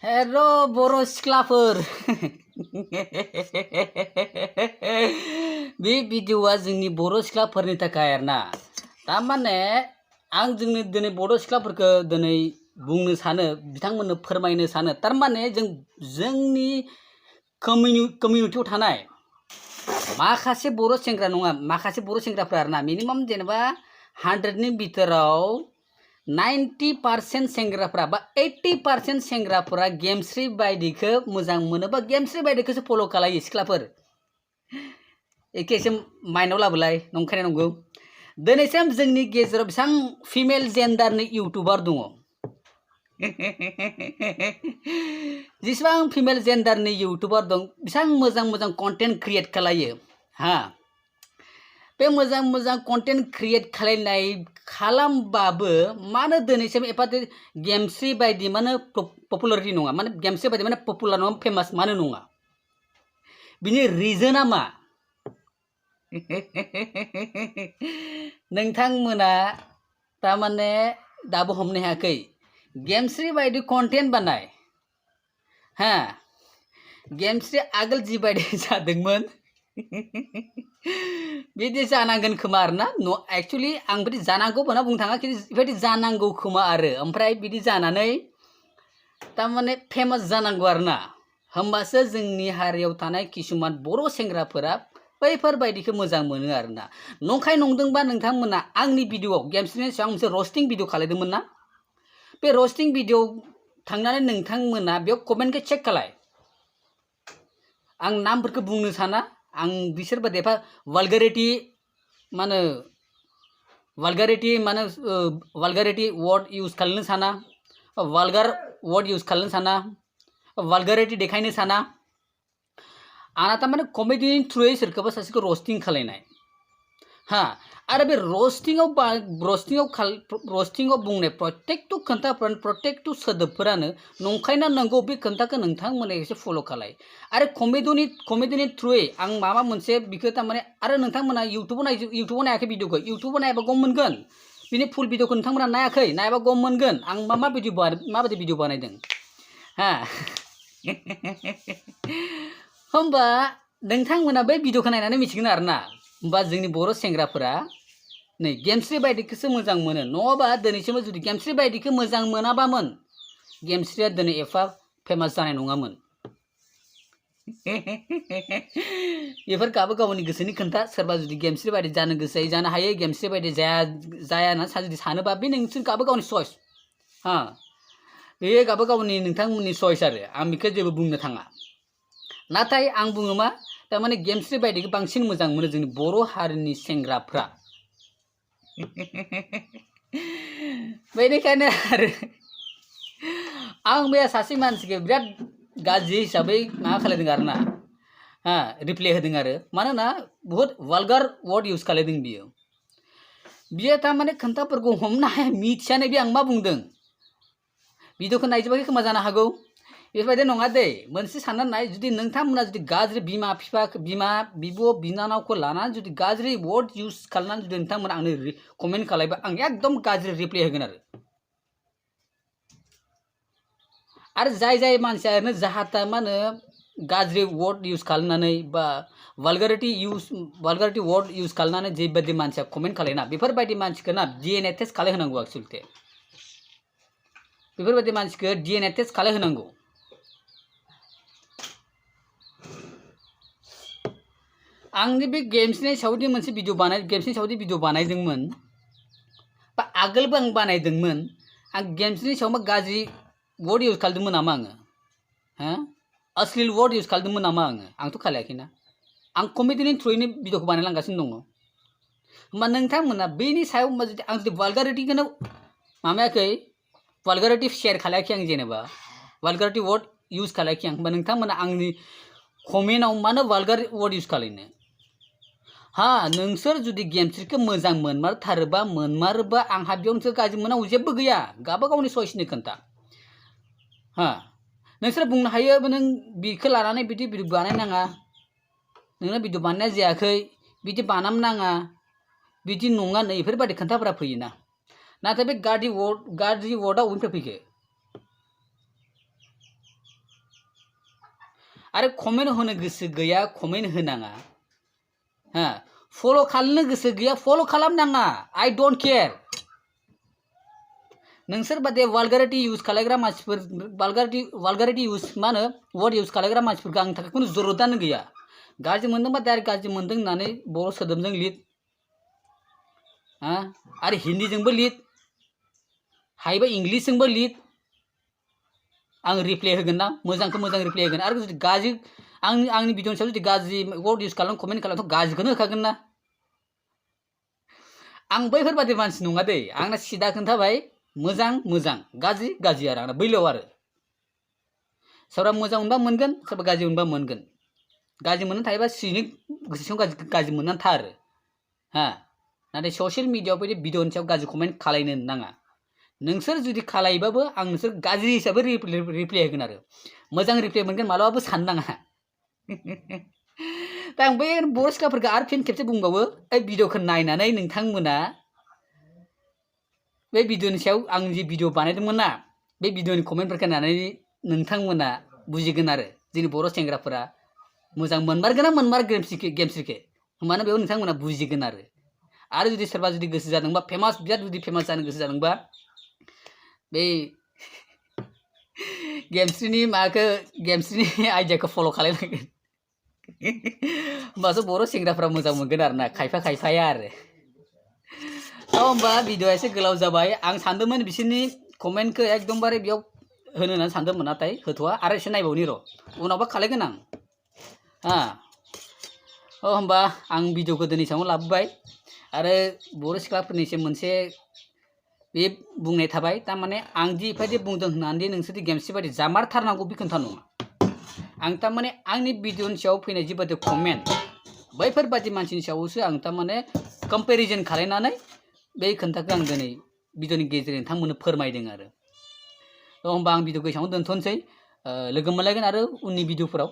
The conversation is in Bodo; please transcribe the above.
Hello बर' सिख्लाफोर बे भिडिअ'आ जोंनि बर' सिख्लाफोरनि थाखाय आरोना तारमाने आं जोंनि दिनै बर' सिख्लाफोरखौ दिनै बुंनो सानो बिथांमोननो फोरमायनो सानो तारमाने जोंनि कमिउनिटियाव थानाय माखासे बर' सेंग्रा नङा माखासे बर' सेंग्राफोरा आरोना मिनिमाम जेनेबा 100 नि बिथोराव 90% सेंग्राफोरा बा 80% सेंग्राफोरा गेमस्रि बायदिखौ मोजां मोनो बा गेमस्रि बायदिखौसो फल' खालायो सिख्लाफोर एखेसो माइन्डआव लाबोलाय नंखायना नंगौ दिनैसिम जोंनि गेजेराव बेसेबां फिमेल जेन्डारनि इउटुबार दङ जेसेबां फिमेल जेन्डारनि इउटुबार दं बेसेबां मोजां मोजां कन्टेन्ट क्रिएट खालायो हा बे मोजां मोजां कन्टेन्ट क्रिएट खालामबाबो मानो दिनैसिम एफादि गेमस्रि बायदि मानो पपुलारिटी नङा माने गेमस्रि बायदि माने पपुलार नङा फेमास मानो नङा बिनि रिजोना मा नोंथांमोना तारमाने दाबो हमनो हायाखै गेमस्रि बायदि कन्टेन्ट बानाय हा गेमस्रि आगोल जिबायदि जादोंमोन बिदि जानांगोन खोमा आरोना न एक्चुअली आं बिदि जानांगौ होनना बुंनो थाङा खिन्थु बेबायदि जानांगौ खोमा आरो ओमफ्राय बिदि जानानै तारमाने फेमास जानांगौ आरोना होमबासो जोंनि हारियाव थानाय किसुमान बर' सेंग्राफोरा बैफोरबायदिखौ मोजां मोनो आरोना नंखाय नंदोंबा नोंथांमोना आंनि भिडिअ'आव गेमस्रिनि सायाव मोनसे रस्टिं भिडिअ खालामदोंमोन ना बे रस्टिं भिडिअ थांनानै नोंथांमोना बेयाव कमेन्टखौ चेक खालाय आं नामफोरखौ बुंनो साना आं बिसोर बायदि एफा वालगारिटी माने वालगारिटी वर्ड इउज खालामनो साना वालगार वर्ड इउज खालामनो साना वालगारिटी देखायनो साना आंना तारमाने कमेडिनि थ्रुयै सोरखौबा सासेखौ रस्टिं खालायनाय हा आरो बे रस्टिंआव बुंनाय प्रत्येकटु खोन्थाफोरानो प्रत्येकटु सोदोबफोरानो नंखायना नंगौ बे खोन्थाखौ नोंथांमोना एसे फल' खालाय आरो कमेडिनि थ्रुयै आं माबा मोनसे बिखौ तारमाने आरो नोंथांमोना इउटुबाव नायाखै भिडिअखौ इउटुबाव नायाबा गम मोनगोन बिनि फुल भिडिअखौ नोंथांमोना नायाखै नायाबा गम मोनगोन आं माबायदि भिडिअ बानायदों हा होमबा नोंथांमोना बै भिडिअखौ नायनानै मिथिगोन आरोना होमबा जोंनि बर' सेंग्राफोरा नै गेमस्रि बायदिखौसो मोजां मोनो नङाबा दिनैसिम जुदि गेमस्रि बायदिखौ मोजां मोनाबामोन गेमस्रिया दिनै एफा फेमास जानाय नङामोन बेफोर गावबा गावनि गोसोनि खोन्था सोरबा जुदि गेमस्रि बायदि जानो गोसो जानो हायो गेमस्रि बायदि जाया होनना जुदि सानोबा बे नोंसोर गावबा गावनि चइस हा बे गावबा गावनि नोंथांमोननि चइस आरो आं बेखौ जेबो बुंनो थाङा नाथाय आं बुङो मा तारमाने गेमस्रि बायदिखौ बांसिन मोजां मोनो जोंनि बर' हारिनि सेंग्राफ्रा बेनिखायनो आरो आं बे सासे मानसिखौ बिराद गाज्रि हिसाबै माबा खालामदों आरोना हा रिप्लाय होदों आरो मानोना बहुत वालगार वर्ड इउज खालामदों बियो तारमाने खोन्थाफोरखौ हमनो हाया मिथियानो बे आं मा बुंदों भिडिअखौ नायजोबाखै खोमा जानो हागौ बेबायदि नङा दे मोनसे सानना नाय जुदि नोंथांमोना जुदि गाज्रि बिमा बिब' बिनानावखौ लानानै जुदि गाज्रि वर्ड इउज खालामनानै जुदि नोंथांमोना आंनो कमेन्ट खालामबा आं एकदम गाज्रि रिप्लाय होगोन आरो जाय मानसिया ओरैनो जाहाथा मा होनो गाज्रि वर्ड इउज खालामनानै बा वालगारिटी वर्ड इउज खालामनानै जेबायदि मानसिया कमेन्ट खालायना बेफोरबायदि मानसिखौ ना DNA टेस्ट खालायहोनांगौ एक्चुअलि बेफोरबायदि मानसिखौ DNA टेस्ट खालायहोनांगौ आंनि बे गेम्सनि सायावदि मोनसे गेम्सनि सायावदि भिडिअ बानायदोंमोन बा आगोलबो आं बानायदोंमोन आं गेम्सनि सायाव मा गाज्रि वर्ड इउज खालामदोंमोन नामा आङो हा अश्लील वर्ड इउज खालामदोंमोन नामा आंथ' खालायाखैना आं कमेडिनि थ्रुयैनो भिडिअखौ बानायलांगासिनो दङ होमबा नोंथांमोना बेनि सायाव जुदि आं जुदि वालगारिटीखौनो माबायाखै वालगारिटी शेयार खालायाखै आं जेनेबा वालगारिटी वर्ड इउज खालायाखै आं होमबा नोंथांमोना आंनि कमेन्टआव मानो वालगार वर्ड इउज खालायनो हा नोंसोर जुदि गेमस्रिखौ मोजां मोनमारोबा आंहा बेयाव नोंसोर गाज्रि मोननांगौ जेबो गैया गावबा गावनि चइसनि खोन्था हा नोंसोर बुंनो हायो नों बिखौ लानानै बिदि भिडिअ बानायनाङा नोंना भिडिअ बानायनाय जायाखै बिदि बानायनाङा बिदि नङा नै बेफोरबायदि खोन्थाफोरा फैयोना नाथाय बे गाज्रि वर्डआ अबेनिफ्राय फैखो आरो कमेन्ट होनो गोसो गैया कमेन्ट होनाङा हा फल' खालामनो गोसो गैया फल' खालामनाङा आइ डोंट केयार नोंसोर बादि वालगारिटी इउज खालायग्रा मानसिफोर वालगारिटी इउज मा होनो वर्ड इउज खालायग्रा मानसिफोरखौ आंनि थाखाय खुनु जरुरतानो गैया गाज्रि मोनदोंबा डाइरेक्ट गाज्रि मोनदों होननानै बर' सोदोबजों लिर हा आरो हिन्दीजोंबो लिर हायोबा इंलिसजोंबो लिर आं रिप्लाय होगोन ना मोजांखौ मोजां रिप्लाय होगोन आरो जुदि गाज्रि आंनि भिडिअनि सायाव जुदि गाज्रि वर्ड इउज खालाम कमेन्ट खालामथ' गाज्रिखौनो होखागोन ना आं बैफोरबादि मानसि नङा दै आंना सिदा खोन्थाबाय मोजां मोजां गाज्रि गाज्रि आरो आंना बैल' आरो सोरबा मोजां मोनबा मोनगोन सोरबा गाज्रि मोनबा मोनगोन गाज्रि मोननानै थायोबा सिंनि गोसो सिङाव गाज्रि मोननानै था आरो हा नाथाय ससियेल मिडियायाव बिदि भिडिअनि सायाव गाज्रि कमेन्ट खालायनो नाङा नोंसोर जुदि खालायबाबो आं नोंसोर गाज्रि हिसाबै रिप्लाय होगोन आरो मोजां रिप्लाय मोनगोन मालाबाबो साननाङा दा आं बै बर' सिख्लाफोरखौ आरो फिन खेबसे बुंबावो ओइ भिडिअखौ नायनानै नोंथांमोना बे भिडिअनि सायाव आं जि भिडिअ बानायदोंमोन ना बे भिडिअनि कमेन्टफोरखौ नायनानै नोंथांमोना बुजिगोन आरो जोंनि बर' सेंग्राफोरा मोजां मोनमारगोन ना मोनमार गेमस्रिखौ होमबानो बेयाव नोंथांमोना बुजिगोन आरो जुदि सोरबा जुदि गोसो जादोंबा फेमास बिराद जुदि फेमास जानो गोसो जादोंबा बे गेमस्रिनि आइडियाखौ फल' खालामनांगोन होमबासो बर' सेंग्राफ्रा मोजां मोनगोन आरो ना खायफाया आरो होमबा भिडिअआ एसे गोलाव जाबाय आं सानदोंमोन बिसोरनि कमेन्टखौ एकदमबारे बेयाव होनो होननानै सानदोंमोन नाथाय होथ'वा आरो एसे नायबावनि र' उनावबा खालायगोन आं होमबा आं भिडिअखौ दिनै सायाव लाबोबाय आरो बर' सिख्लाफोरनिसिम मोनसे बे बुंनाय थाबाय तारमाने आं दि इफायदि बुंदों होननानै नोंसोरदि गेमस्रि बायदि जामारथारनांगौ बे खोथा नङा आं तारमाने आंनि भिडिअनि सायाव फैनाय जिबायदि कमेन्ट बैफोरबादि मानसिनि सायावसो आं तारमाने कम्पेरिजन खालायनानै बे खोथाखौ आं दिनै भिडिअनि गेजेरजों नोंथांमोननो फोरमायदों आरो होमबा आं भिडिअखौ एसेयावनो दोनथ'नोसै लोगो मोनलायगोन आरो उननि भिडिअफोराव